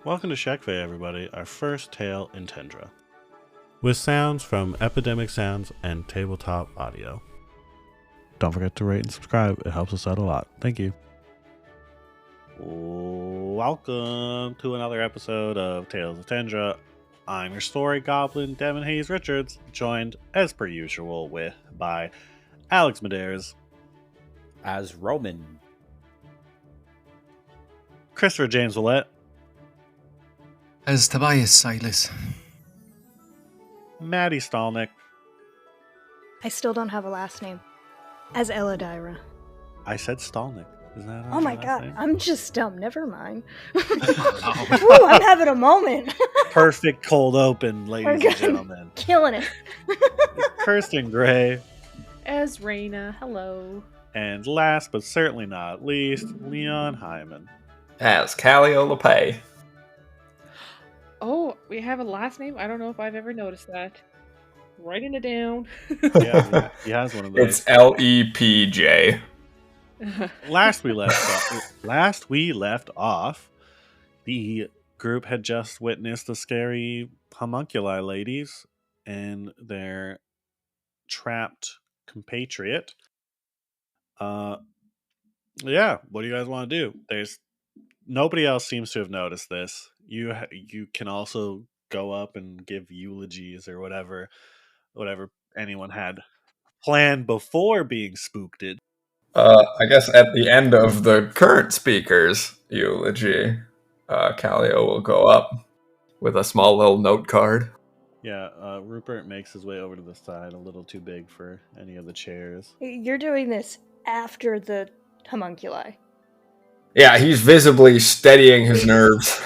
Welcome to Shekve, everybody, our first tale in Tendra, with sounds from Epidemic Sounds and Tabletop Audio. Don't forget to rate and subscribe, it helps us out a lot. Thank you. Welcome to another episode of Tales of Tendra. I'm your story goblin, Deven Hayes-Richards, joined, as per usual, by Alex Madarasz, as Roman, Christopher James Ouellette, as Tobias, Silas, Maddy Stalnik. I still don't have a last name. As Elodira. I said Stalnik. Is that Oh my god, name? I'm just dumb. Never mind. Ooh, I'm having a moment. Perfect cold open, ladies and gentlemen. Killing it. Kirsten Gray. As Raina, hello. And last but certainly not least, Leon Heiman. As Callio. Oh, we have a last name? I don't know if I've ever noticed that. Writing it down. Yeah, he has one of those. It's LEPJ. Last we left off, the group had just witnessed the scary homunculi ladies and their trapped compatriot. Yeah, what do you guys want to do? There's nobody else seems to have noticed this. You can also go up and give eulogies or whatever anyone had planned before being spooked. I guess at the end of the current speaker's eulogy, Callio will go up with a small little note card. Yeah, Rupert makes his way over to the side, a little too big for any of the chairs. You're doing this after the homunculi. Yeah, he's visibly steadying his nerves.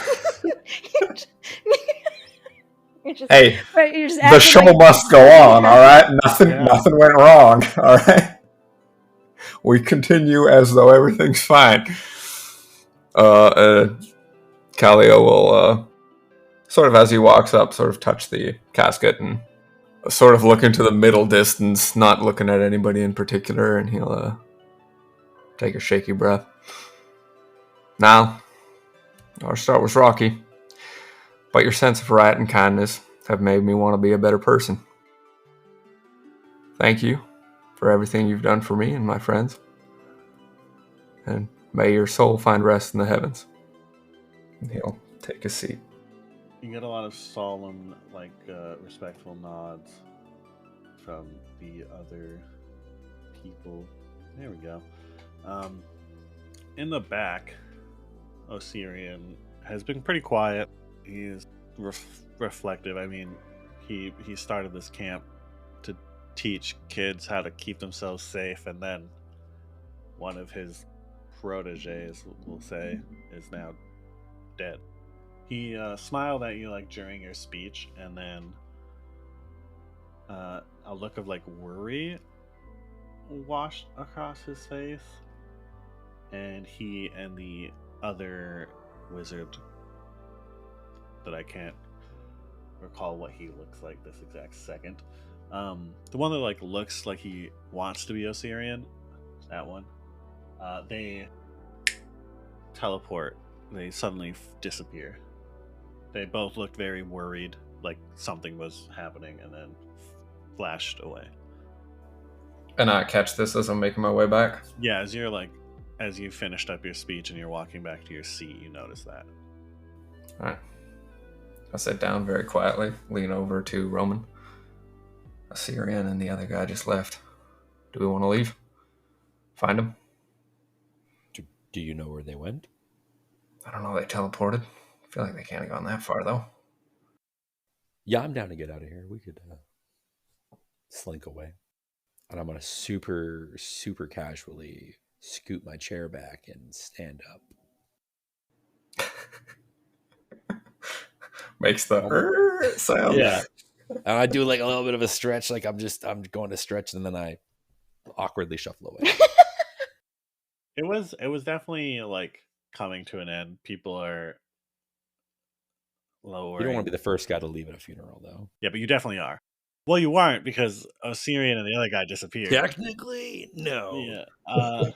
Hey, the show must go on, alright? Nothing went wrong, alright? We continue as though everything's fine. Callio will, sort of as he walks up, sort of touch the casket and sort of look into the middle distance, not looking at anybody in particular, and he'll take a shaky breath. Now, our start was rocky, but your sense of right and kindness have made me want to be a better person. Thank you for everything you've done for me and my friends, and may your soul find rest in the heavens. And he'll take a seat. You get a lot of solemn, respectful nods from the other people. There we go. In the back, Osirion has been pretty quiet. He is reflective. I mean, he started this camp to teach kids how to keep themselves safe, and then one of his proteges, we'll say, is now dead. He smiled at you during your speech, and then a look of worry washed across his face, and he and the other wizard that I can't recall what he looks like this exact second. The one that looks like he wants to be Osirion, that one. They teleport. They suddenly disappear. They both looked very worried, like something was happening, and then flashed away. And I catch this as I'm making my way back? Yeah, as you finished up your speech and you're walking back to your seat, you notice that. Alright. I sit down very quietly, lean over to Roman. Osirion and the other guy just left. Do we want to leave? Find them? Do you know where they went? I don't know, they teleported. I feel like they can't have gone that far, though. Yeah, I'm down to get out of here. We could slink away. And I'm going to super, super casually scoot my chair back and stand up. Makes the sound. Yeah. And I do a little bit of a stretch, I'm going to stretch, and then I awkwardly shuffle away. It was definitely coming to an end. People are lowering. You don't want to be the first guy to leave at a funeral, though. Yeah, but you definitely are. Well, you weren't, because Osirion and the other guy disappeared. Technically, no. Yeah.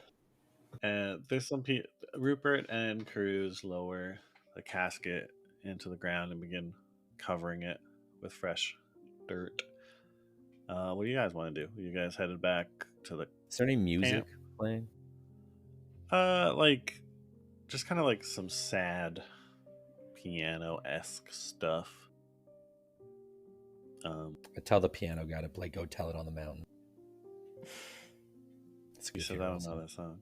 And there's some people. Rupert and Cruz lower the casket into the ground and begin covering it with fresh dirt. What do you guys want to do? You guys headed back to the Is there any music camp? playing? Like just kind of like some sad piano-esque stuff. I tell the piano guy to play "Go Tell It on the Mountain." You said I don't know that song.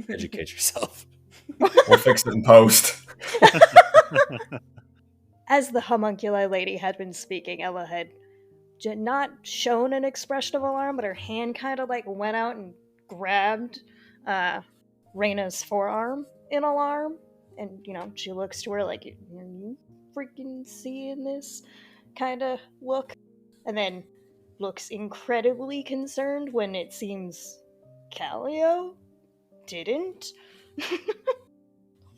Educate yourself. We'll fix it in post. As the homunculi lady had been speaking, Ella had not shown an expression of alarm, but her hand kind of like went out and grabbed Raina's forearm in alarm. And, you know, she looks to her like, are you freaking seeing this kind of look? And then looks incredibly concerned when it seems Callio didn't.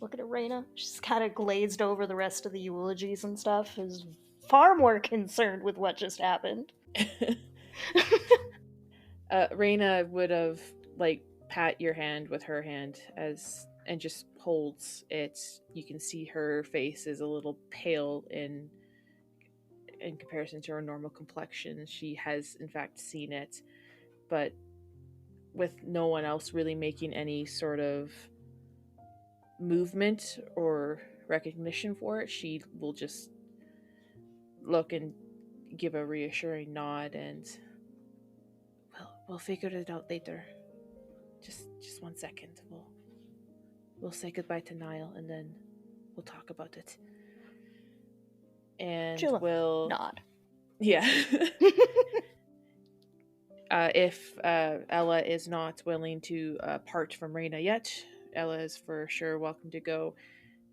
Looking at Raina, she's kind of glazed over the rest of the eulogies and stuff, is far more concerned with what just happened. Raina would have like pat your hand with her hand and just holds it. You can see her face is a little pale in comparison to her normal complexion. She has in fact seen it, but with no one else really making any sort of movement or recognition for it, she will just look and give a reassuring nod and we'll figure it out later. Just 1 second. We'll say goodbye to Nyle and then we'll talk about it. And we'll nod. Yeah. If Ella is not willing to part from Raina yet, Ella is for sure welcome to go.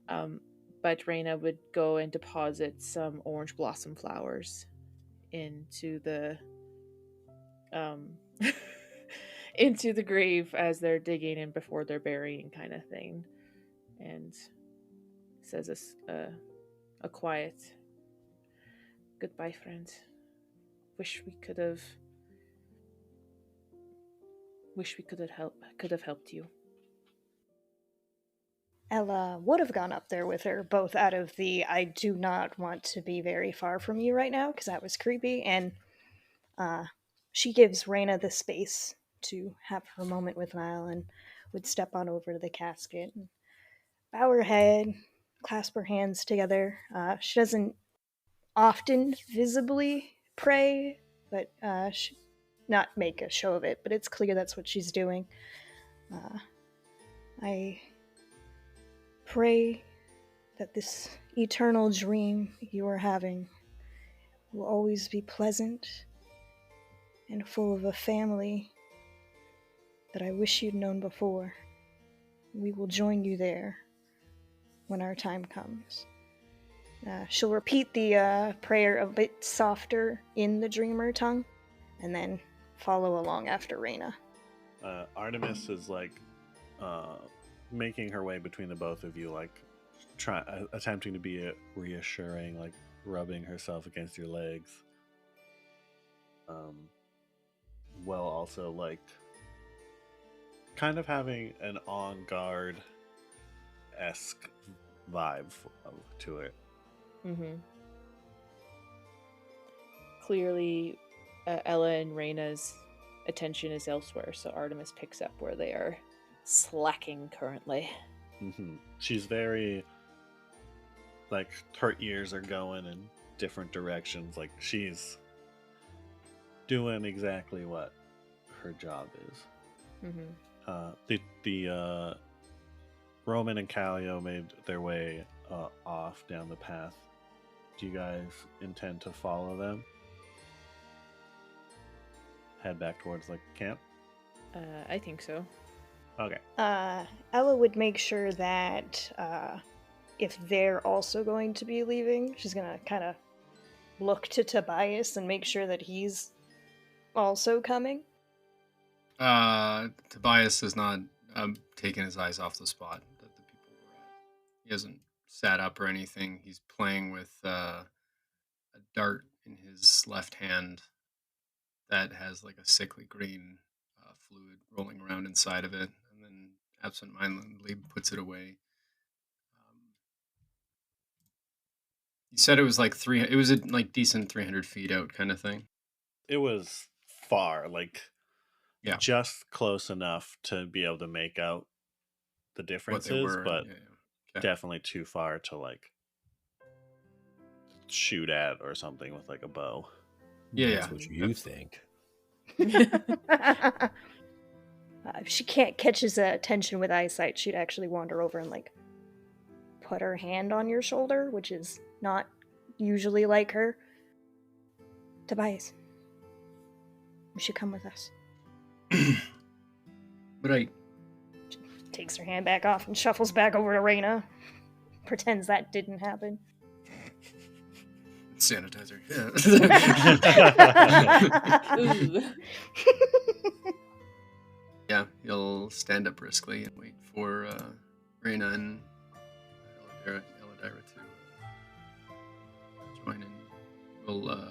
But Raina would go and deposit some orange blossom flowers into the into the grave as they're digging and before they're burying, kind of thing, and says a quiet goodbye, friend. Wish we could have helped you. Ella would have gone up there with her, both out of the I do not want to be very far from you right now, because that was creepy, and she gives Raina the space to have her moment with Nyle and would step on over to the casket and bow her head, clasp her hands together. She doesn't often visibly pray, but she not make a show of it, but it's clear that's what she's doing. I pray that this eternal dream you are having will always be pleasant and full of a family that I wish you'd known before. We will join you there when our time comes. She'll repeat the prayer a bit softer in the dreamer tongue, and then follow along after Raina. Artemis is like making her way between the both of you, like attempting to be reassuring, like rubbing herself against your legs, while also like kind of having an on guard-esque vibe to it. Mm-hmm. Clearly, Ella and Raina's attention is elsewhere, so Artemis picks up where they are slacking currently. Mm-hmm. She's very, like, her ears are going in different directions. Like, she's doing exactly what her job is. Mm-hmm. The Roman and Callio made their way off down the path. Do you guys intend to follow them? Head back towards the camp? I think so. Okay. Ella would make sure that if they're also going to be leaving, she's going to kind of look to Tobias and make sure that he's also coming. Tobias has not taken his eyes off the spot that the people were at. He hasn't sat up or anything. He's playing with a dart in his left hand that has like a sickly green fluid rolling around inside of it, and then absentmindedly puts it away. You said it was like it was a like decent 300 feet out kind of thing. It was far, like Yeah. just close enough to be able to make out the What they differences, were. but Yeah. Okay. definitely too far to like shoot at or something with like a bow. Yeah, That's what you think. If she can't catch his attention with eyesight, she'd actually wander over and like put her hand on your shoulder, which is not usually like her. Tobias, you should come with us. But I She takes her hand back off and shuffles back over to Raina. Pretends that didn't happen. sanitizer. Ooh. Yeah, he'll stand up briskly and wait for Raina and Elidira to join in. We'll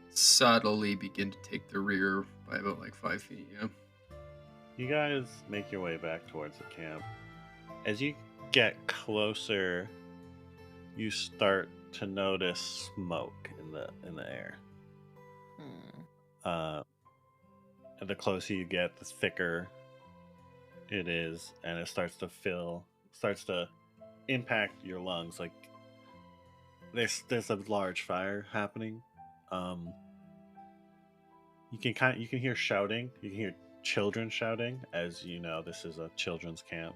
subtly begin to take the rear by about like 5 feet, yeah. You guys make your way back towards the camp. As you get closer, you start to notice smoke in the air. And the closer you get, the thicker it is, and it starts to impact your lungs. Like there's a large fire happening. You can hear shouting. You can hear children shouting, as you know this is a children's camp.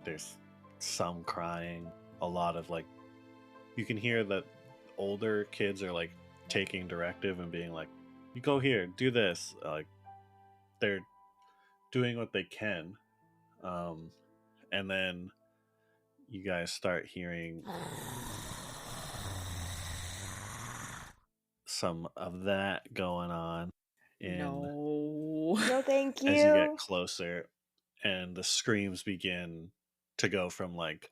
There's some crying, a lot of like, you can hear that older kids are like taking directive and being like, you go here, do this, like they're doing what they can. And then you guys start hearing some of that going on No. No, thank you. as you get closer, and the screams begin to go from like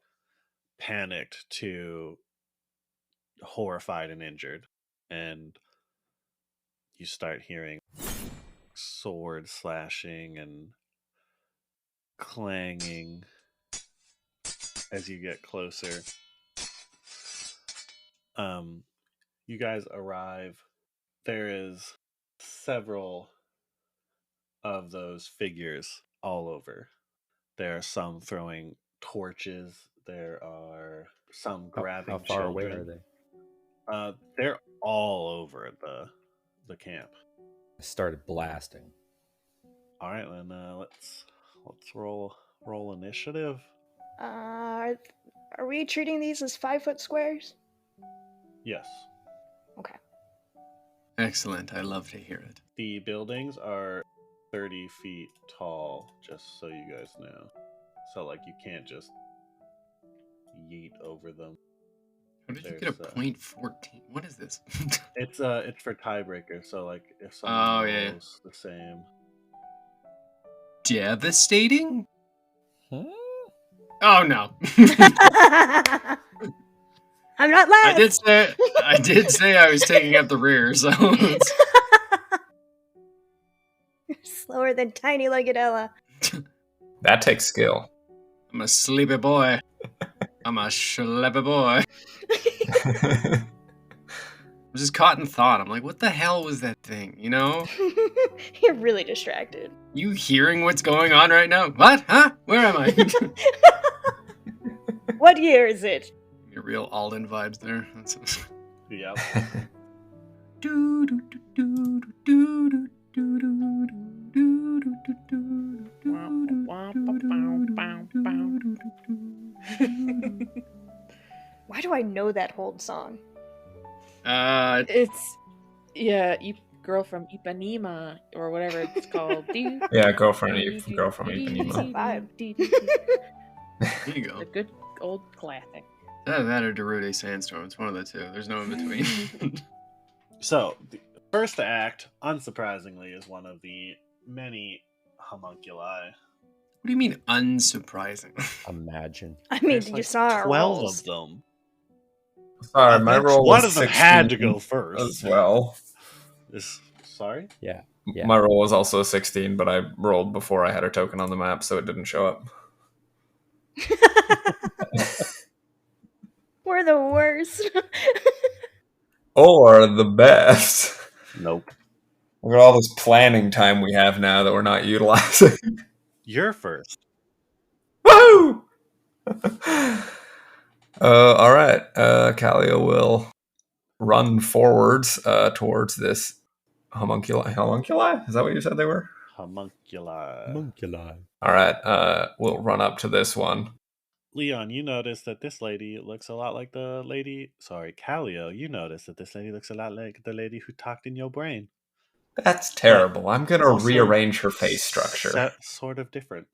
panicked to horrified and injured, and you start hearing sword slashing and clanging as you get closer. You guys arrive. There is several of those figures all over. There are some throwing torches. There are some grabbing How far away children. are they? They're all over the camp. I started blasting. All right, then let's roll initiative. Are we treating these as 5-foot squares? Yes. Okay. Excellent. I love to hear it. The buildings are 30 feet tall, just so you guys know. So like you can't just yeet over them. How did you get a .14? What is this? It's for tiebreaker, so like if someone rolls the same. Devastating? Huh? Oh no. I'm not last. I did say I was taking up the rear, so You're slower than tiny-legged Ella. That takes skill. I'm a sleepy boy. I'm a schleppy boy. I was just caught in thought. I'm like, what the hell was that thing? You know? You're really distracted. You hearing what's going on right now? What? Huh? Where am I? What year is it? Your real Alden vibes there. Yeah. Why do I know that whole song? It's girl from Ipanema or whatever it's called. Yeah, girl from Ipanema. There you go. A good old classic. That or Darude Sandstorm. It's one of the two. There's no in between. So the first act, unsurprisingly, is one of the many homunculi. What do you mean unsurprising? Imagine. I mean, There's you like saw our 12 rolls. of them. Sorry, my roll One was of them 16 had to go first. as well. Sorry? Yeah. My roll was also 16, but I rolled before I had a token on the map, so it didn't show up. We're the worst. Or the best. Nope. Look at all this planning time we have now that we're not utilizing. You're first. Woo! All right. Callio will run forwards towards this homunculi. Homunculi? Is that what you said they were? Homunculi. Homunculi. All right. We'll run up to this one. Leon, you notice that this lady looks a lot like the lady... Sorry, Callio, you notice that this lady looks a lot like the lady who talked in your brain. That's terrible. I'm going to Also rearrange her face structure. Sort of different.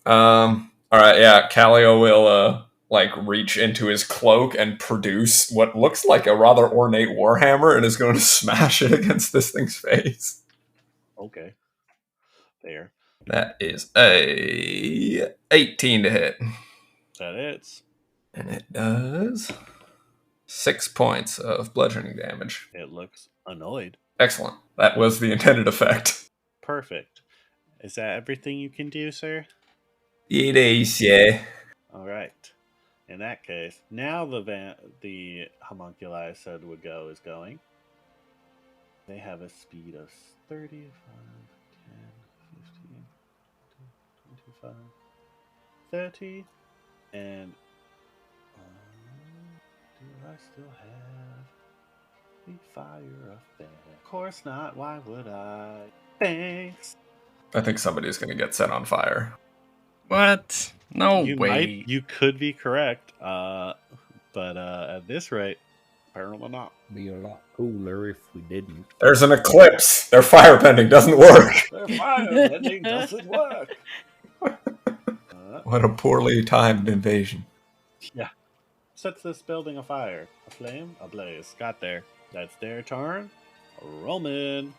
All right, yeah. Callio will reach into his cloak and produce what looks like a rather ornate warhammer and is going to smash it against this thing's face. Okay. There. That is a 18 to hit. That hits. And it does 6 points of bludgeoning damage. It looks annoyed. Excellent. That was the intended effect. Perfect. Is that everything you can do, sir? It is, yeah. All right. In that case, now the homunculi I said would go is going. They have a speed of 35, 10, 15, 25, 30, and do I still have the fire effect? Of course not. Why would I? Thanks. I think somebody's going to get set on fire. What? No way. You could be correct, but at this rate, apparently not. Be a lot cooler if we didn't. There's an eclipse. Their firebending doesn't work. Their firebending doesn't work. What a poorly timed invasion. Yeah. Sets this building afire. A flame, a blaze. Got there. That's their turn. Roman.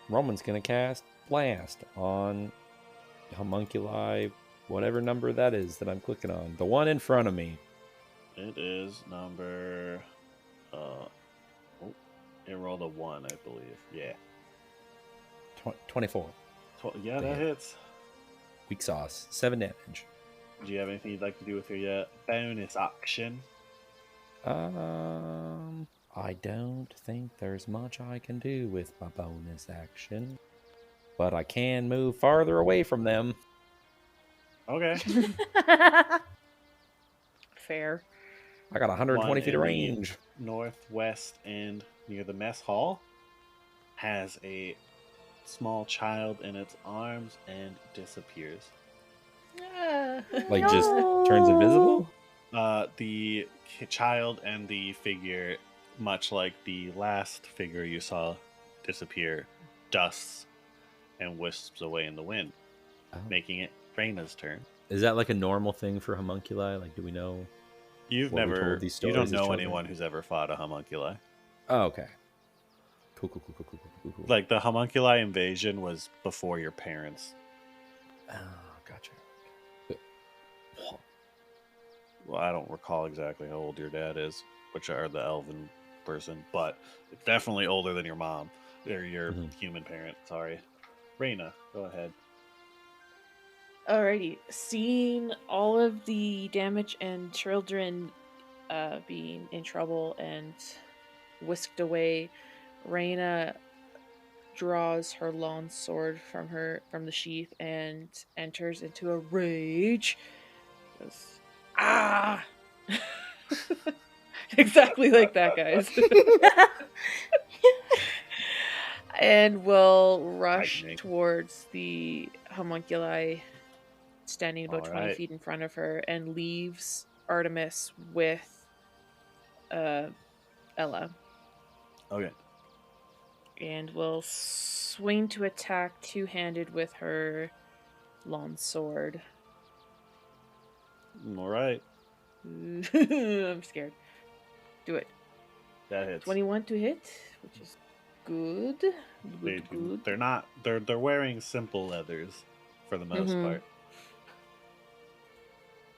Roman's gonna cast Blast on homunculi, whatever number that is that I'm clicking on. The one in front of me. It is number... it rolled a 1, I believe. Yeah. 24. Yeah, that hits. Weak sauce. 7 damage. Do you have anything you'd like to do with your bonus action? I don't think there's much I can do with my bonus action. But I can move farther away from them. Okay. Fair. I got 120 feet of range. Northwest end near the mess hall has a small child in its arms and disappears. Like just turns invisible? The child and the figure, much like the last figure you saw disappear, dusts and wisps away in the wind, making it Raina's turn. Is that like a normal thing for homunculi? Like, do we know? You don't know anyone who's ever fought a homunculi. Oh, okay. Cool. Like, the homunculi invasion was before your parents. Oh, gotcha. Well, I don't recall exactly how old your dad is, which are the elven person, but it's definitely older than your mom. Or your human parent, sorry. Raina, go ahead. Alrighty. Seeing all of the damage and children being in trouble and whisked away, Raina draws her long sword from the sheath and enters into a rage. Goes, ah! Exactly like that, guys. And will rush towards the homunculi standing about 20 feet in front of her and leaves Artemis with Ella. Okay. And will swing to attack two-handed with her long sword. All right. I'm scared. Do it. That hits. 21 to hit, which is good. Good. They're not. They're wearing simple leathers for the most part.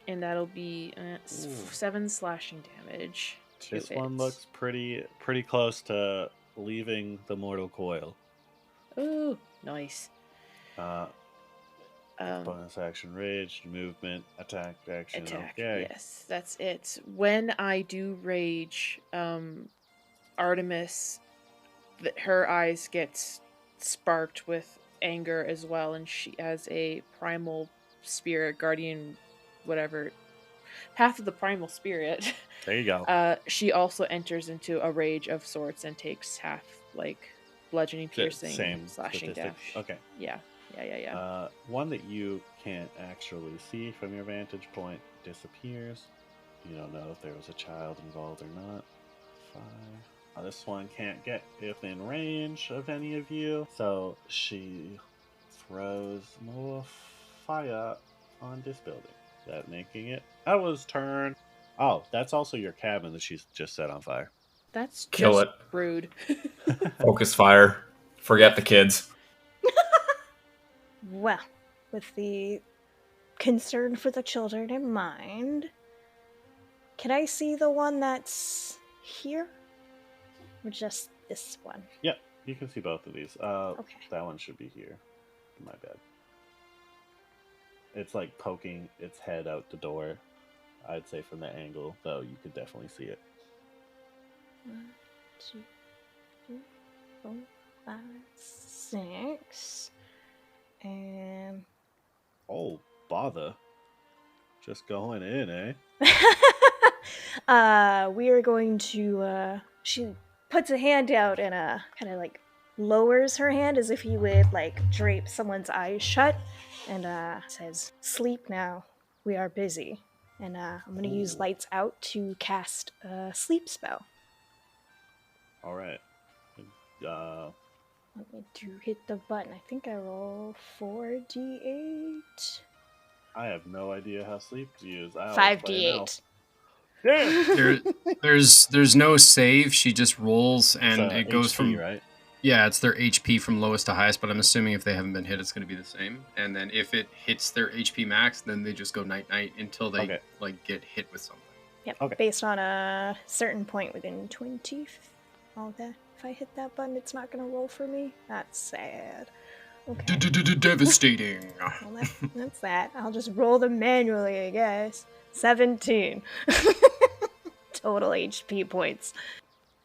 And that'll be 7 slashing damage. This one looks pretty close to leaving the mortal coil. Oh, nice. Bonus action, rage, movement, attack, action. Attack. Okay. Yes, that's it. When I do rage, Artemis, her eyes get sparked with anger as well, and she has a primal spirit, guardian, whatever, path of the primal spirit. There you go. She also enters into a rage of sorts and takes half, like, bludgeoning, piercing, Same slashing statistic. dash. Okay. Yeah. One that you can't actually see from your vantage point disappears. You don't know if there was a child involved or not. 5. This one can't get within range of any of you, so she throws more fire on this building. That making it Ella's turn. Oh, that's also your cabin that she's just set on fire. That's Kill just it. rude. Focus fire. Forget the kids. Well, with the concern for the children in mind, can I see the one that's here? Or just this one? Yep, you can see both of these. Okay. That one should be here. My bad. It's like poking its head out the door. I'd say from the angle, though, you could definitely see it. 1, 2, 3, 4, 5, 6. And Oh, bother. Just going in, eh? we are going to she puts a hand out and kind of like lowers her hand as if he would like drape someone's eyes shut, and says, "Sleep now. We are busy." And I'm gonna use lights out to cast a sleep spell. All right. Let me hit the button. I think I roll 4d8. I have no idea how sleep is used. 5d8. Damn. There's no save. She just rolls, and It's, it goes HP, from right. Yeah, it's their HP from lowest to highest. But I'm assuming if they haven't been hit, it's going to be the same. And then if it hits their HP max, then they just go night night until they like get hit with something. Yep. Okay. Based on a certain point within 20. All that. If I hit that button, it's not gonna roll for me. That's sad. Okay. Devastating. Well, that's that. I'll just roll them manually, I guess. 17. Total HP points.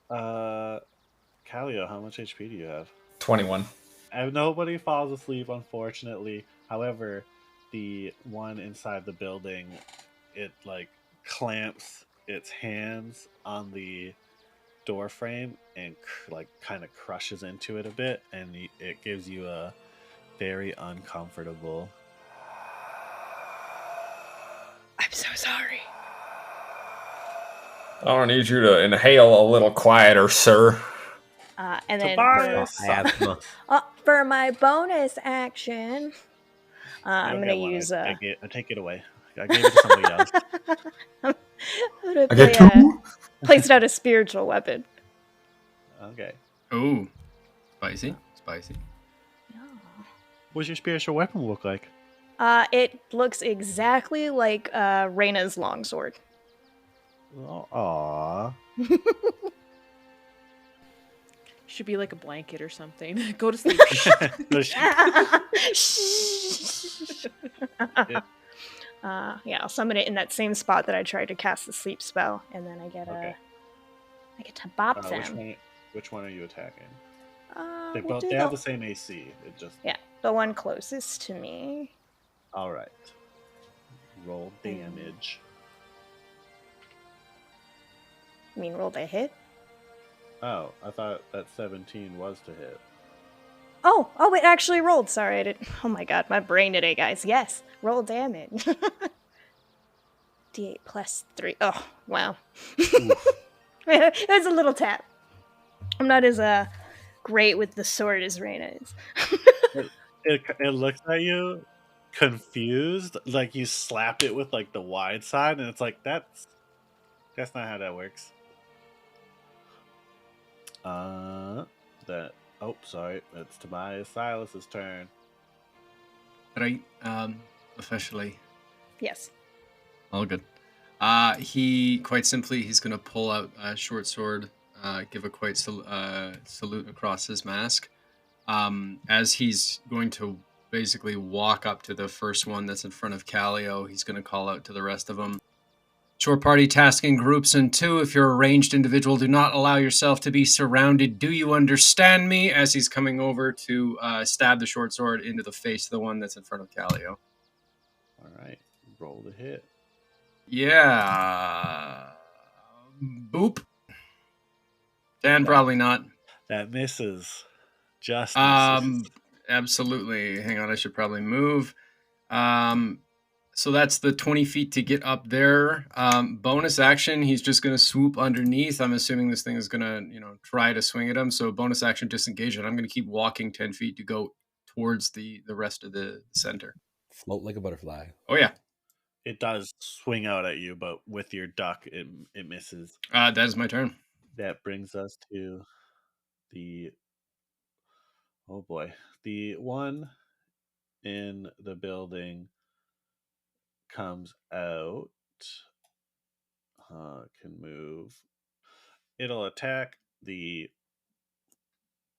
Callio, how much HP do you have? 21. Nobody falls asleep, unfortunately. However, the one inside the building, it like clamps its hands on the door frame and like kind of crushes into it a bit, and it gives you a very uncomfortable I'm so sorry. I need you to inhale a little quieter, sir. And then Tobias! for my bonus action, I'm don't gonna get one. use I take it away. I gave it to somebody else. I'm gonna I get 2? place it out a spiritual weapon. Okay. Oh, spicy. What's your spiritual weapon look like? It looks exactly like Raina's longsword. Oh, aw. Should be like a blanket or something. Go to sleep. Yeah, I'll summon it in that same spot that I tried to cast the sleep spell, and then I get I get to bop them. Which one are you attacking? They have the same AC. It just the one closest to me. all right. Roll damage. You mean roll to hit? Oh, I thought that 17 was to hit. Oh, it actually rolled. Sorry, I didn't. Oh my god, my brain today, guys. Yes, roll damage. D8 plus 3. Oh, wow. It was a little tap. I'm not as great with the sword as Raina is. It looks at you confused, like you slap it with like the wide side, and it's like that's not how that works. Sorry, it's Tobias Silas's turn. Right. Officially. Yes. All good. He quite simply he's gonna pull out a short sword, give a salute across his mask. As he's going to basically walk up to the first one that's in front of Callio. He's going to call out to the rest of them. Short party tasking groups in 2. If you're a ranged individual, do not allow yourself to be surrounded. Do you understand me? As he's coming over to stab the short sword into the face of the one that's in front of Callio. All right. Roll the hit. Yeah. Boop. 10, probably not. That misses. Just misses. Absolutely. Hang on, I should probably move. So that's the 20 feet to get up there. Bonus action, he's just going to swoop underneath. I'm assuming this thing is going to, try to swing at him. So bonus action, disengage it. I'm going to keep walking 10 feet to go towards the rest of the center. Float like a butterfly. Oh, yeah. It does swing out at you, but with your duck, it misses. That is my turn. That brings us to the... Oh, boy. The one in the building comes out, can move. It'll attack the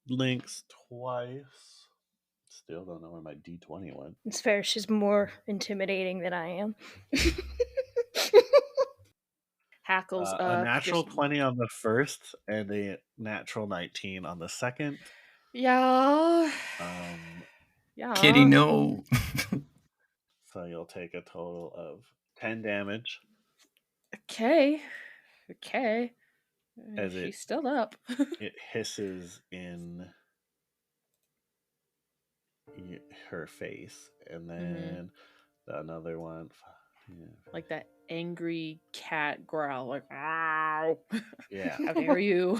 Lynx twice. Still don't know where my D20 went. It's fair. She's more intimidating than I am. Hackles up. A natural 20 on the first and a natural 19 on the second. Yeah. Yeah. Kitty, no. So you'll take a total of 10 damage. Okay. As She's still up. It hisses in her face. And then another one. Like that angry cat growl. Like, ow. Yeah. How dare you?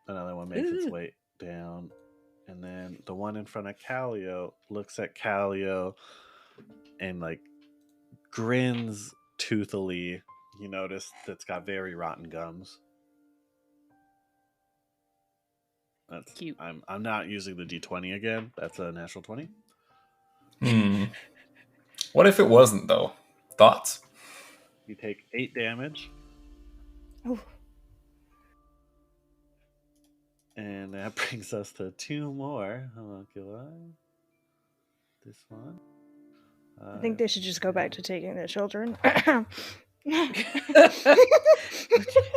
Another one makes its way down. And then the one in front of Callio looks at Callio and grins toothily. You notice that's got very rotten gums. That's cute. I'm not using the D20 again. That's a natural 20. What if it wasn't, though? Thoughts? You take 8 damage. Oh. And that brings us to 2 more homunculi. This one. I think they should just go back to taking their children.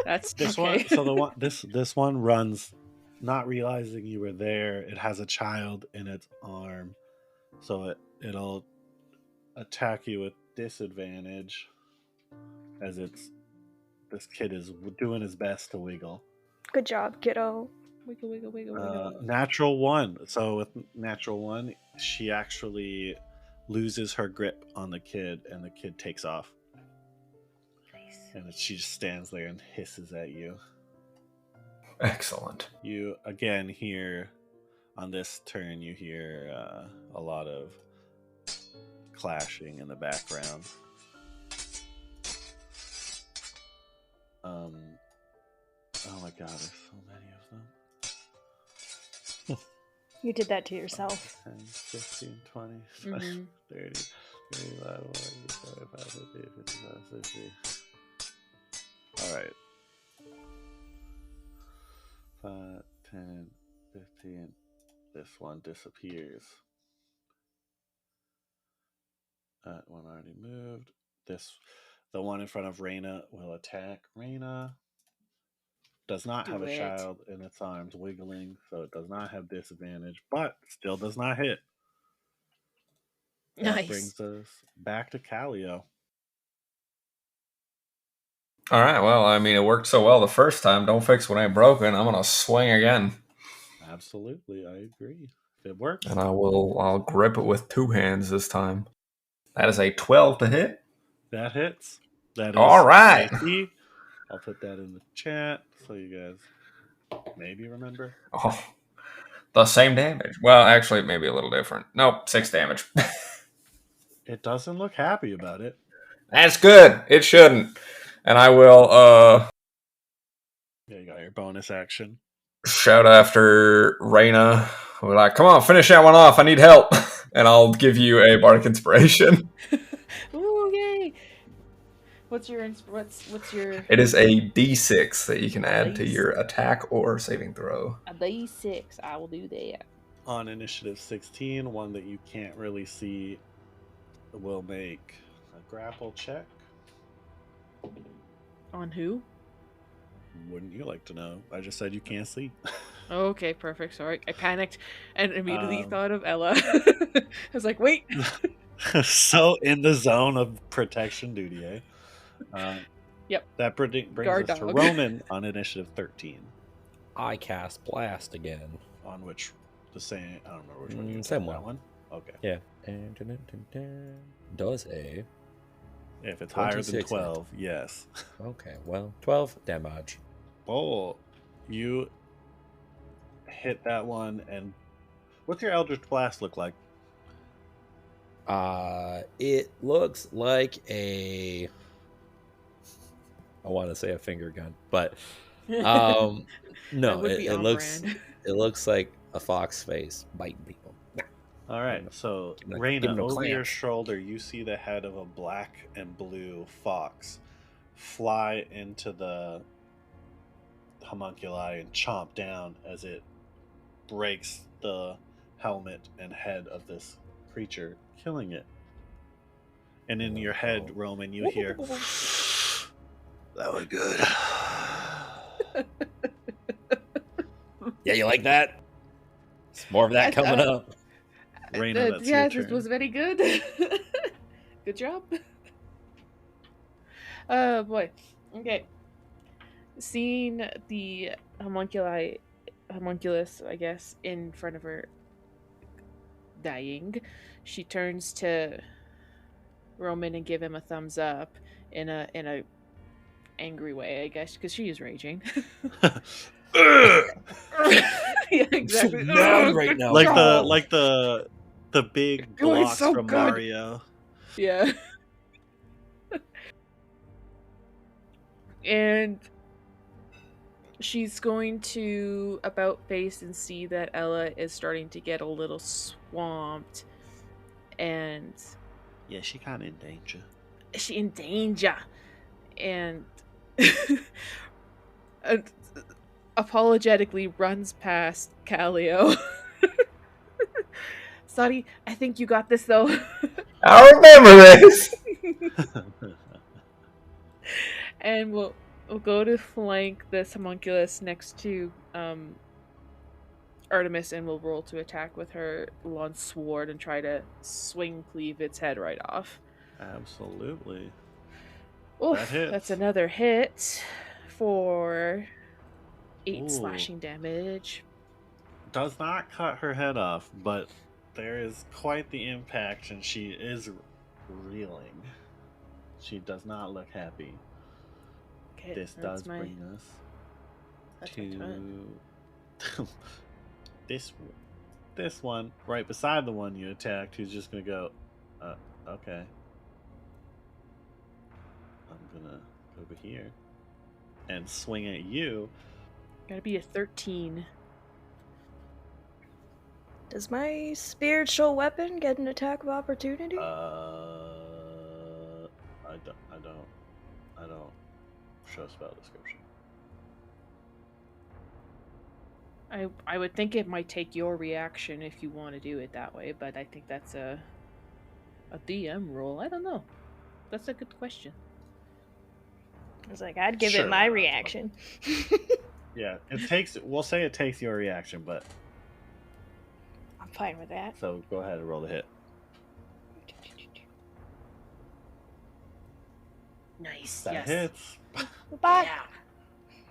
That's this okay. one. So this one runs, not realizing you were there. It has a child in its arm, so it'll attack you with disadvantage, as this kid is doing his best to wiggle. Good job, kiddo. Wiggle. Natural 1. So with natural 1, she actually loses her grip on the kid, and the kid takes off. Nice. And she just stands there and hisses at you. Excellent. You again hear, on this turn, you hear a lot of clashing in the background. Oh my god, there's so many of them. You did that to yourself. 10, 15, 20, 30, 35, 40, 45, 50, 55, 60. Alright. 5, 10, 15. This one disappears. That one already moved. The one in front of Raina will attack. Raina does not have a child in its arms wiggling, so it does not have disadvantage, but still does not hit. That brings us back to Callio. All right, well, I mean, it worked so well the first time. Don't fix what ain't broken. I'm going to swing again. Absolutely, I agree. If it works. And I'll grip it with 2 hands this time. That is a 12 to hit. That hits. That is all right. AC. I'll put that in the chat so you guys maybe remember. Oh, the same damage. Well, actually, it may be a little different. Nope, 6 damage. It doesn't look happy about it. That's good. It shouldn't. And I will Yeah, you got your bonus action. Shout after Raina. We're like, come on, finish that one off. I need help. And I'll give you a bardic inspiration. Ooh, yay! What's your? It is a D6 that you can add to your attack or saving throw. A D6. I will do that. on initiative 16, one that you can't really see, will make a grapple check. On who? Wouldn't you like to know? I just said you can't see. Okay, perfect. Sorry, I panicked and immediately Um, thought of Ella. I was like, wait. So in the zone of protection duty, eh? Yep. That brings Guard us to dog. Roman on initiative 13, I cast blast again. on which the same. I don't remember which one you Same that one. Okay. Yeah. Does a If it's higher than 26 hit. 12, yes. okay? Well, 12 damage. Oh, you hit that one, and what's your Eldritch Blast look like? It looks like a. I want to say a finger gun, but no, That would be it on looks brand. it looks like a fox face biting people. All right, so Give him Raina, no over your clamps. shoulder, you see the head of a black and blue fox fly into the homunculi and chomp down as it breaks the helmet and head of this creature, killing it. And in your head, Roman, you hear, "That was good." Yeah, you like that? It's more of that coming up. Raina, that's yeah, your this turn. was very good. Good job. Oh boy. Okay. Seeing the homunculus, I guess, in front of her dying, she turns to Roman and give him a thumbs up in a angry way, I guess, because she is raging. Yeah, exactly. So mad Ugh, right good now. like job. the big Doing blocks so from good. Mario. Yeah. And she's going to about face and see that Ella is starting to get a little swamped, and Yeah, she kind of in danger. she in danger, and apologetically runs past Callio. Sorry, I think you got this though. I remember this. And we'll go to flank this homunculus next to Artemis, and we'll roll to attack with her long sword and try to swing cleave its head right off. Absolutely. Oof, That hits. that's another hit for 8 Ooh. slashing damage. Does not cut her head off, but there is quite the impact, and she is reeling. She does not look happy. Okay, This that's does my- bring us that's my turn. to this one right beside the one you attacked, who's just gonna go, okay. I'm gonna go over here and swing at you. Gotta be a 13. Does my spiritual weapon get an attack of opportunity? I don't show spell description. I would think it might take your reaction if you want to do it that way, but I think that's a DM roll. I don't know. That's a good question. I was like, I'd give Sure, it my why not? reaction. Yeah, it takes. We'll say it takes your reaction, but I'm fine with that. so go ahead and roll the hit. Nice. That yes. hits. Bonk. Yeah.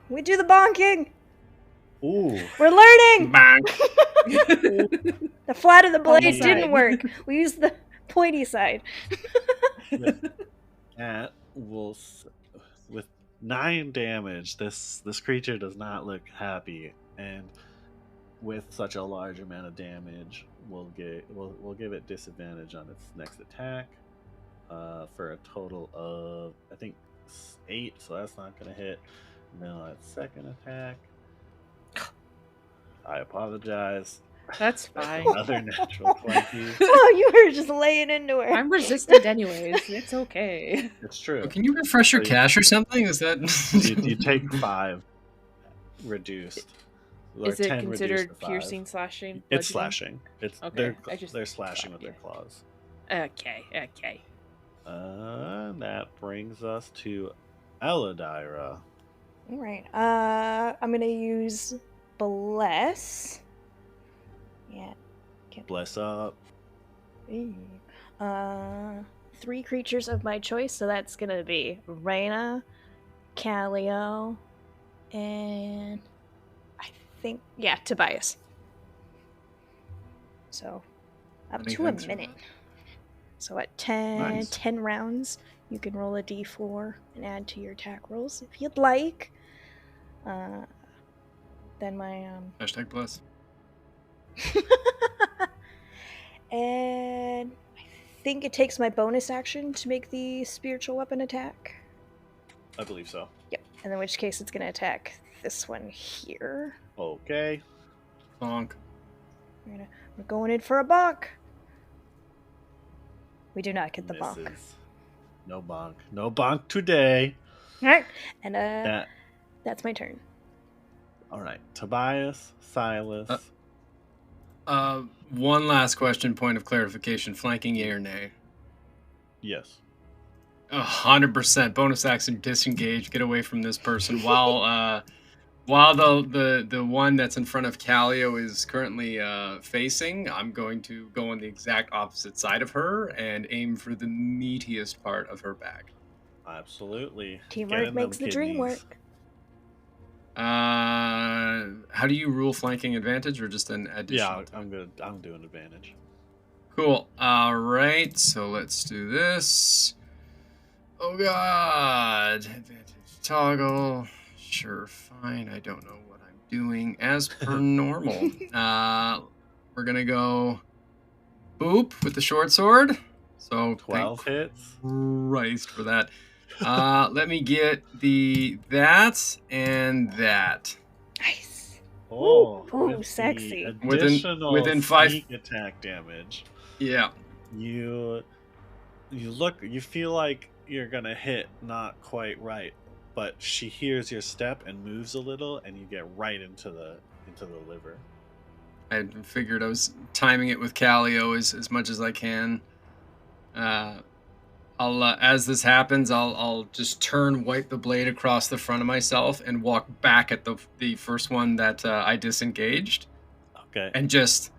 We do the bonking. Ooh. We're learning. Bang. The flat of the blade Pointy didn't side. work. We used the pointy side. That will, with 9 damage, this creature does not look happy, and with such a large amount of damage, we'll give it disadvantage on its next attack, for a total of I think 8. So that's not gonna hit. Now its second attack. I apologize. That's fine. Another natural 20. Oh, you were just laying into her. I'm resistant anyways. It's okay. It's true. Can you refresh your So you- cache or something? Is that You take 5 reduced. Or Is it 10 reduced considered to 5. piercing, slashing? It's bludgeoning? slashing. It's Okay, I just they're slashing thought, with their claws. Okay. That brings us to Elodira. All right. I'm gonna use bless. Yeah. Bless up. Ooh. 3 creatures of my choice, so that's gonna be Raina, Callio, and I think Tobias. So up to a minute. So at 10 rounds, you can roll a d4 and add to your attack rolls if you'd like. Then my Hashtag bless. and I think it takes my bonus action to make the spiritual weapon attack. I believe so. Yep. And in which case it's going to attack this one here. Okay. Bonk. We're going in for a bonk. We do not get the bonk. Misses. No bonk. No bonk today. All right. And that's my turn. All right. Tobias, Silas. One last question, point of clarification. Flanking, yay or nay? Yes. 100%. Bonus action, disengage, get away from this person. While the one that's in front of Callio is currently facing, I'm going to go on the exact opposite side of her and aim for the meatiest part of her back. Absolutely. Teamwork makes the dream work. How do you rule flanking advantage or just an addition? Yeah, I'm doing advantage. Cool. All right, so let's do this. Oh god, advantage toggle. Sure, fine. I don't know what I'm doing as per normal. We're gonna go boop with the short sword. So 12 hits. Christ for that. Let me get that and that. Nice. Oh, ooh, sexy. Additional within 5 sneak attack damage. Yeah. You feel like you're gonna hit not quite right, but she hears your step and moves a little, and you get right into the liver. I figured I was timing it with Callio as much as I can. I'll as this happens, I'll just wipe the blade across the front of myself and walk back at the first one that I disengaged. Okay. And just,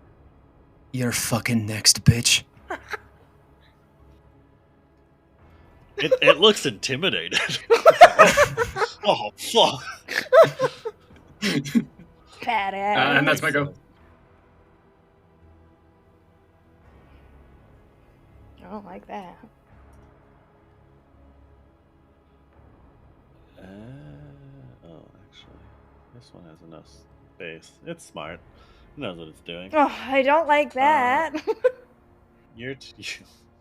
you're fucking next, bitch. It looks intimidated. Oh fuck! Badass. And that's my go. I don't like that. Actually, this one has enough space. It's smart. It knows what it's doing. Oh, I don't like that. You're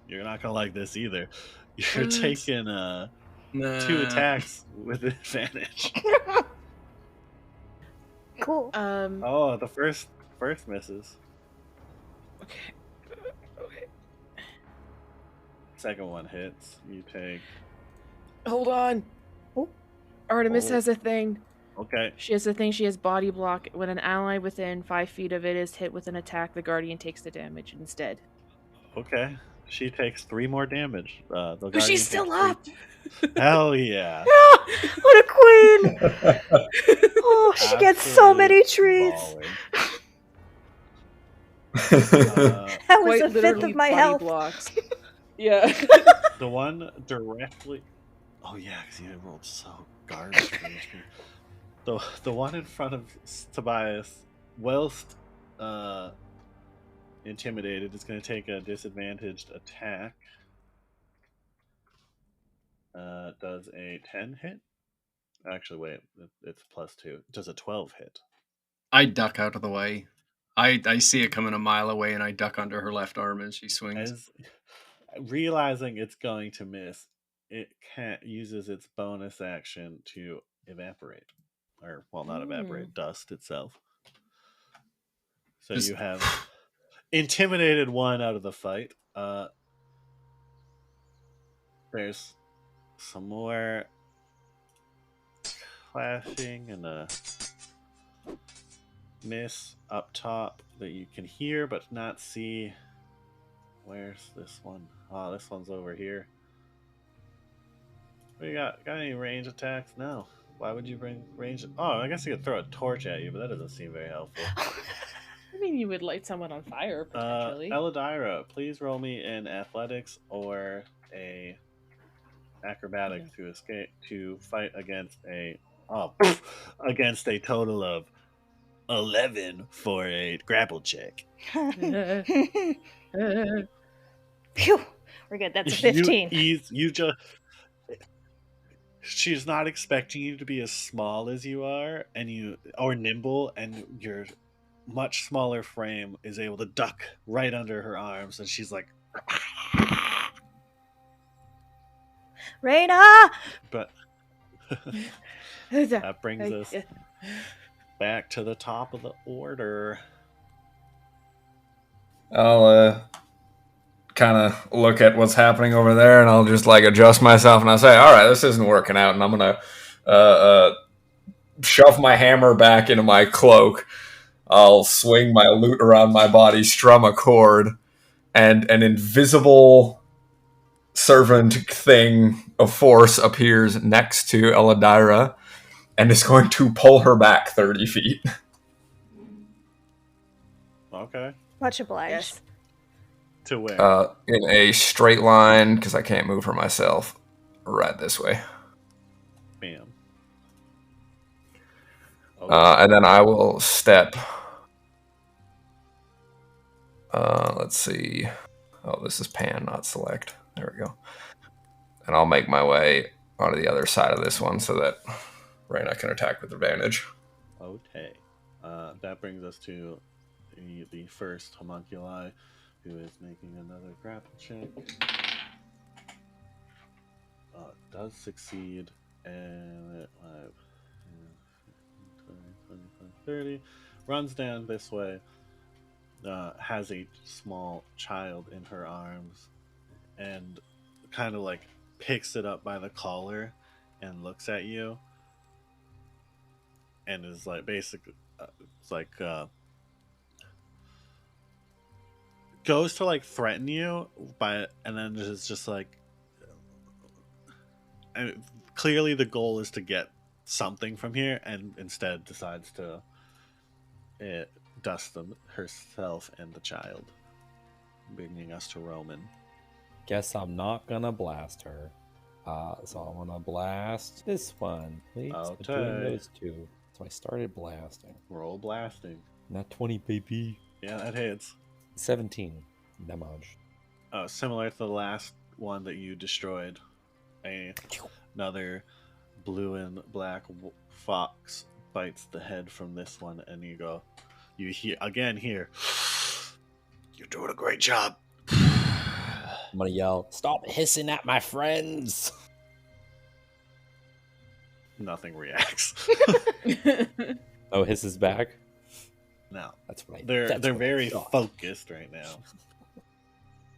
not gonna like this either. You're taking 2 attacks with advantage. Cool. Oh, the first misses. Okay. Second one hits. You take. Hold on. Oh. Artemis Oh. has a thing. Okay. She has a thing. She has body block. When an ally within 5 feet of it is hit with an attack, the guardian takes the damage instead. Okay. She takes 3 more damage. The But guardian she's still takes up. 3. Hell yeah! What a queen! Oh, she gets so many treats. That was Quite a fifth literally of my body health. blocks. Yeah. The one directly. Oh yeah, because you rolled so garbage. The one in front of Tobias, whilst intimidated, is going to take a disadvantaged attack. Does a 10 hit? Actually, wait, it's +2. It does a 12 hit. I duck out of the way. I see it coming a mile away, and I duck under her left arm as she swings. As realizing it's going to miss, it uses its bonus action to evaporate, or well, not evaporate, dust itself. So you have intimidated one out of the fight. There's some more clashing and miss up top that you can hear but not see. Where's this one? Oh, this one's over here. What do you got? Got any range attacks? No. Why would you bring range? Oh, I guess you could throw a torch at you, but that doesn't seem very helpful. I mean, you would light someone on fire, potentially. Elidira, please roll me in athletics or a acrobatics to fight against against a total of 11 for a grapple check. Phew, we're good. That's a 15. You just. She's not expecting you to be as small as you are, or nimble, and your much smaller frame is able to duck right under her arms, and she's like, Raina! but that brings us back to the top of the order. I'll kind of look at what's happening over there, and I'll just like adjust myself, and I'll say, all right, this isn't working out, and I'm gonna shove my hammer back into my cloak. I'll swing my lute around my body, strum a chord, and an invisible servant thing of force appears next to Elidira and is going to pull her back 30 feet. Okay. Much obliged. Yes. To where? In a straight line, because I can't move her myself. Right this way. Bam. And then I will step. Let's see. Oh, this is pan, not select. There we go. And I'll make my way onto the other side of this one so that Raina can attack with advantage. Okay. That brings us to the first homunculi, who is making another grapple check. Does succeed, and 30 runs down this way. Has a small child in her arms, and kind of like picks it up by the collar and looks at you, and is like basically it's like goes to like threaten you, and then is just like, and clearly the goal is to get something from here, and instead decides to dust them herself and the child, bringing us to Roman. Guess I'm not gonna blast her. So I'm gonna blast this one, please. Okay. Between those two. So I started blasting. Roll blasting. Not 20, baby. Yeah, that hits. 17 damage. Similar to the last one that you destroyed. Another blue and black fox bites the head from this one, and you hear, you're doing a great job. I'm gonna yell, stop hissing at my friends! Nothing reacts. Oh, hisses back? No. That's what I They're very focused right now.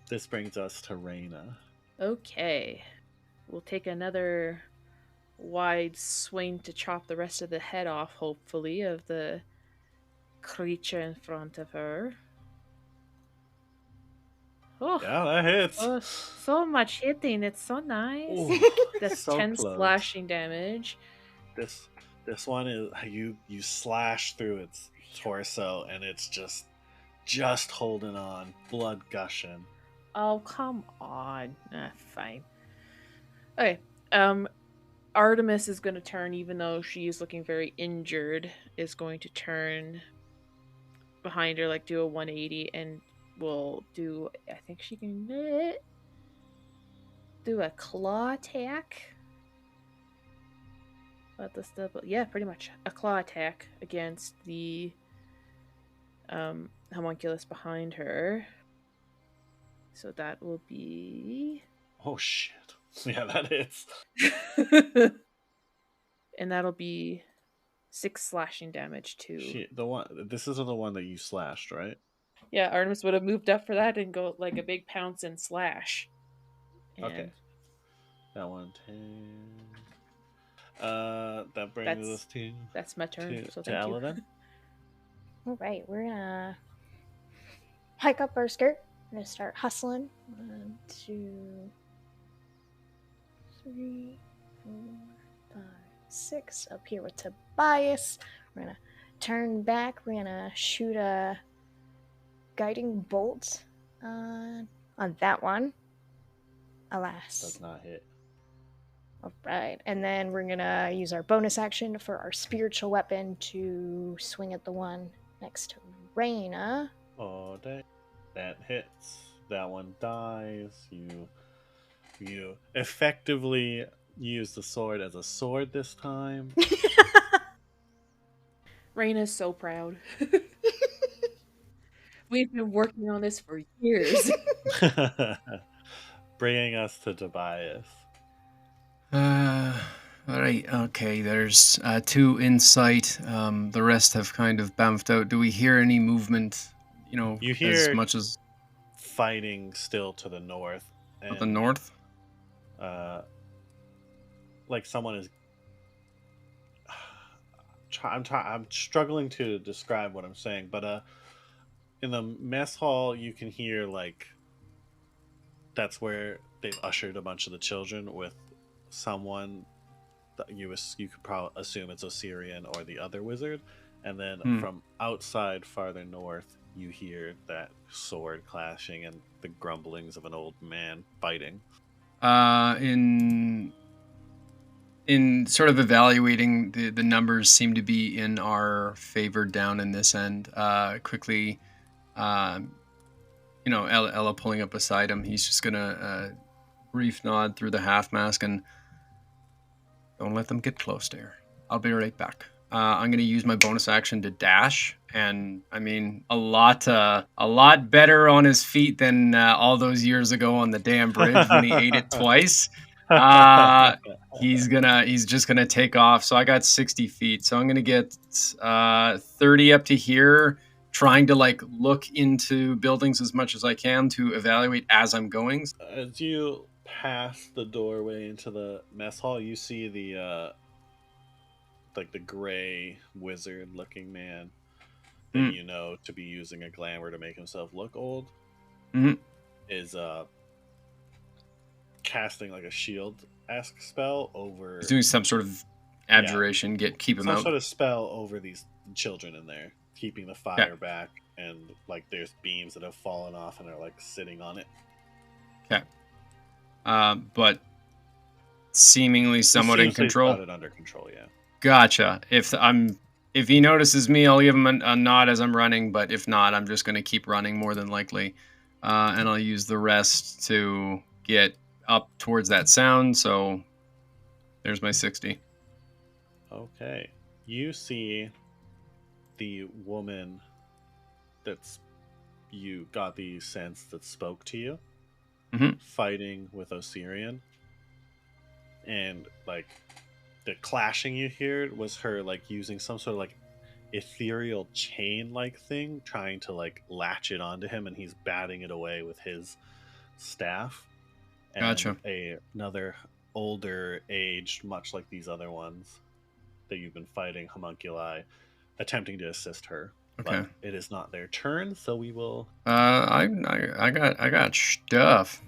This brings us to Raina. Okay. We'll take another wide swing to chop the rest of the head off, hopefully, of the creature in front of her. Oh, Yeah, that hits. oh, so much hitting. It's so nice. Ooh, That's so 10 close. slashing damage. This one is you slash through its torso, and it's just holding on, blood gushing. Oh, come on. Fine. Okay. Artemis is going to turn, even though she is looking very injured, is going to turn behind her, like do a 180, and will do, I think she can do a claw attack. Yeah, pretty much. A claw attack against the homunculus behind her. So that will be... Oh, shit. Yeah, that hits. And that'll be 6 slashing damage too. Shit, this isn't the one that you slashed, right? Yeah, Artemis would have moved up for that and go like a big pounce and slash. And Okay. That one, 10. That brings us to... That's my turn. So to thank Ella, then? All right, we're gonna hike up our skirt. We're gonna start hustling. 1, 2, 3, 4, 5, 6. Up here with Tobias. We're gonna turn back. We're gonna shoot a guiding bolt on that one. Alas. Does not hit. All right, and then we're gonna use our bonus action for our spiritual weapon to swing at the one next to Raina. Oh, dang. That hits. That one dies. You effectively use the sword as a sword this time. Raina's so proud. We've been working on this for years. Bringing us to Tobias. Alright, okay, there's 2 insight. The rest have kind of bamfed out. Do we hear any movement? You hear as much as fighting still to the north. at the north? Like someone is. I'm struggling to describe what I'm saying, but in the mess hall you can hear like that's where they've ushered a bunch of the children with someone that you could probably assume it's Osirion or the other wizard, and then from outside farther north you hear that sword clashing and the grumblings of an old man fighting. In sort of evaluating, the numbers seem to be in our favor down in this end. Quickly, Ella pulling up beside him, he's just gonna brief nod through the half mask and don't let them get close there. I'll be right back. I'm gonna use my bonus action to dash, and I mean a lot better on his feet than all those years ago on the damn bridge when he ate it twice. He's just gonna take off. So I got 60 feet. So I'm gonna get 30 up to here, trying to like look into buildings as much as I can to evaluate as I'm going. As you pass the doorway into the mess hall, you see the like the gray wizard-looking man that you know to be using a glamour to make himself look old. Is casting like a shield-esque spell over. He's doing some sort of abjuration, keep him out. Some sort of spell over these children in there, keeping the fire back, and like there's beams that have fallen off and are like sitting on it. Okay. But seemingly somewhat in control. Got it under control, yeah. Gotcha. If he notices me, I'll give him a nod as I'm running. But if not, I'm just going to keep running more than likely, and I'll use the rest to get up towards that sound. So there's my 60. Okay, you see the woman you got the sense that spoke to you, fighting with Osirion, and like the clashing you heard was her like using some sort of like ethereal chain like thing, trying to like latch it onto him, and he's batting it away with his staff. And gotcha. Another older aged, much like these other ones that you've been fighting, homunculi, attempting to assist her. Okay. But it is not their turn, so we will. I got stuff.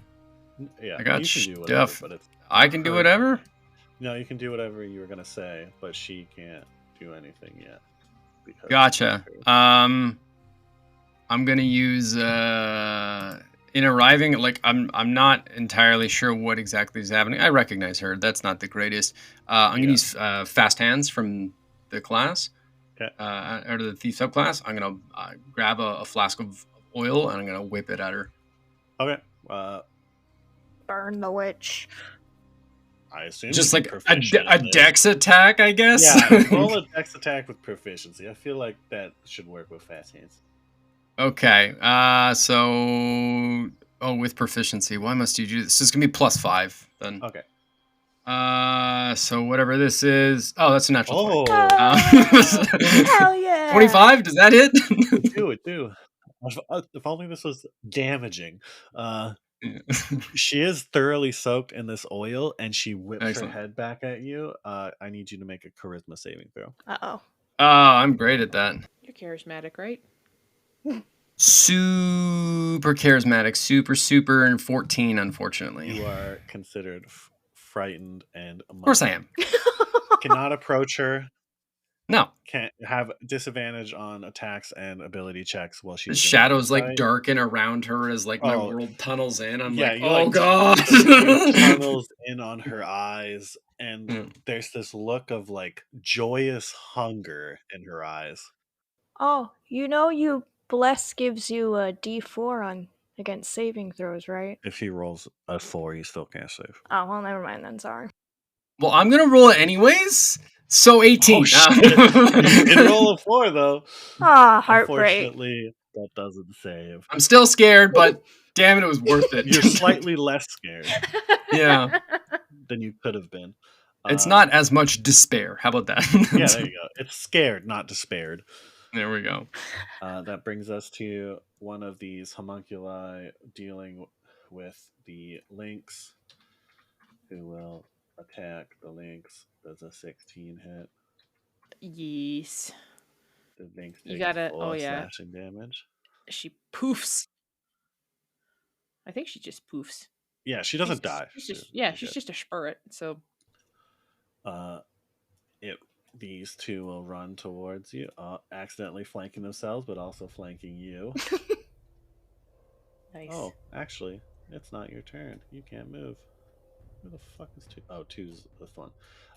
Yeah, I got you can do stuff. whatever, but it's I can do whatever. No, you can do whatever you were gonna say, but she can't do anything yet. Gotcha. I'm gonna use in arriving. Like I'm not entirely sure what exactly is happening. I recognize her. That's not the greatest. I'm gonna use fast hands from the class. Okay. Out of the thief subclass. I'm gonna grab a flask of oil and I'm gonna whip it at her. Okay. Burn the witch. I assume just like a dex attack, I guess. Yeah, roll a dex attack with proficiency. I feel like that should work with fast hands. Okay. With proficiency, why must you do this? This is gonna be +5 then. Okay. So whatever this is. Oh, that's a natural 20. Hell yeah! 25. Does that hit? do. If only this was damaging. She is thoroughly soaked in this oil, and she whips her head back at you. I need you to make a charisma saving throw. Uh-oh. Oh, I'm great at that. You're charismatic, right? Super charismatic, super, and 14, unfortunately. You are considered frightened and Of course I am. Cannot approach her. No. Can't have disadvantage on attacks and ability checks while she's The shadows like darken around her as like my Oh. world tunnels in. I'm Yeah, like, you, oh like, god. tunnels in on her eyes, and there's this look of like joyous hunger in her eyes. Oh, you bless gives you a D4 on against saving throws, right? If he rolls a 4, you still can't save. Oh, well, never mind then. Sorry. Well, I'm gonna roll it anyways. So 18. Oh, shit. You can roll a 4 though. Ah, heartbreak. Unfortunately, that doesn't save. I'm still scared, but damn it was worth it. You're slightly less scared Yeah. than you could have been. It's not as much despair. How about that? Yeah, there you go. It's scared, not despaired. There we go. That brings us to one of these homunculi dealing with the lynx, who will attack the lynx. Does a 16 hit? Yes. The lynx You takes gotta. 4 Oh yeah. slashing damage. She poofs. I think she just poofs. Yeah, she doesn't die. She's just a spirit. So. These two will run towards you, accidentally flanking themselves, but also flanking you. Nice. Oh, actually, it's not your turn. You can't move. Who the fuck is 2? Oh, 2's this one.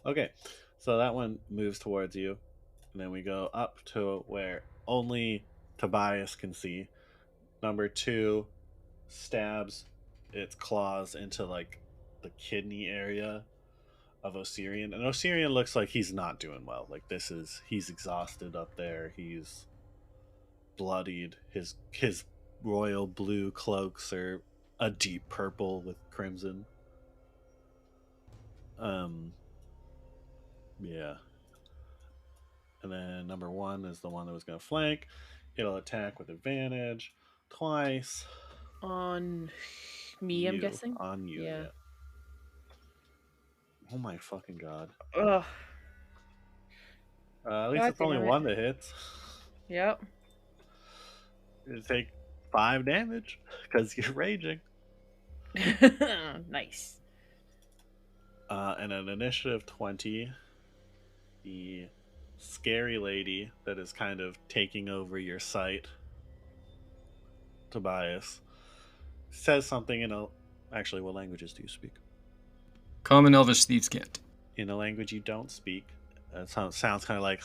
Okay, so that one moves towards you, and then we go up to where only Tobias can see. Number 2 stabs its claws into like the kidney area of Osirion, and Osirion looks like he's not doing well. Like he's exhausted up there. He's bloodied. His royal blue cloaks are a deep purple with crimson. Yeah. And then number 1 is the one that was going to flank. It'll attack with advantage twice. On me, I'm guessing. On you, Yeah. Oh my fucking god. Ugh. At least it's only one that hits. Yep. You take 5 damage because you're raging. Nice. And an initiative 20, the scary lady that is kind of taking over your sight, Tobias, says something in a... Actually, what languages do you speak? Common Elvish Thieves' Cant. In a language you don't speak. It sounds kind of like...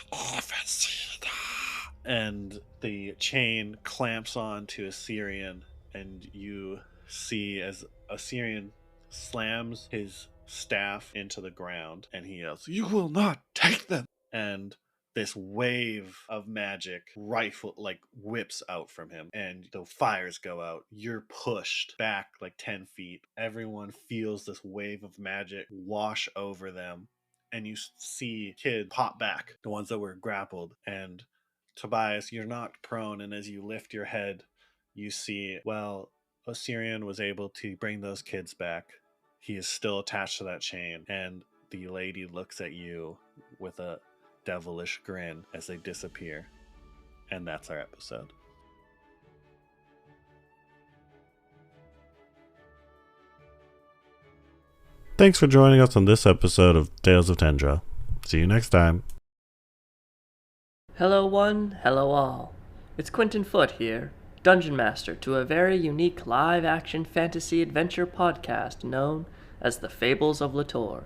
And the chain clamps on to Osirion, and you see as Osirion slams his staff into the ground, and he yells, "You will not take them!" And this wave of magic whips out from him, and the fires go out. You're pushed back like 10 feet. Everyone feels this wave of magic wash over them, and you see kids pop back, the ones that were grappled. And Tobias, you're knocked prone, and as you lift your head, you see, well, Osirion was able to bring those kids back. He is still attached to that chain, and the lady looks at you with a devilish grin as they disappear. And that's our episode. Thanks for joining us on this episode of Tales of Tendra. See you next time. Hello one, hello all. It's Quinton Foote here, Dungeon Master to a very unique live-action fantasy adventure podcast known as The Fables of Latour.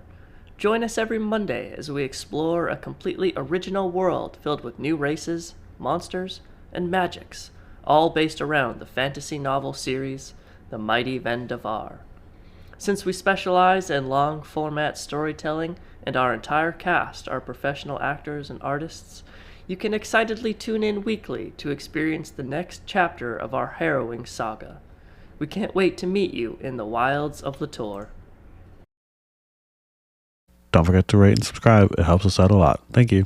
Join us every Monday as we explore a completely original world filled with new races, monsters, and magics, all based around the fantasy novel series, The Mighty Vendavar. Since we specialize in long-format storytelling and our entire cast are professional actors and artists, you can excitedly tune in weekly to experience the next chapter of our harrowing saga. We can't wait to meet you in the wilds of Latour. Don't forget to rate and subscribe. It helps us out a lot. Thank you.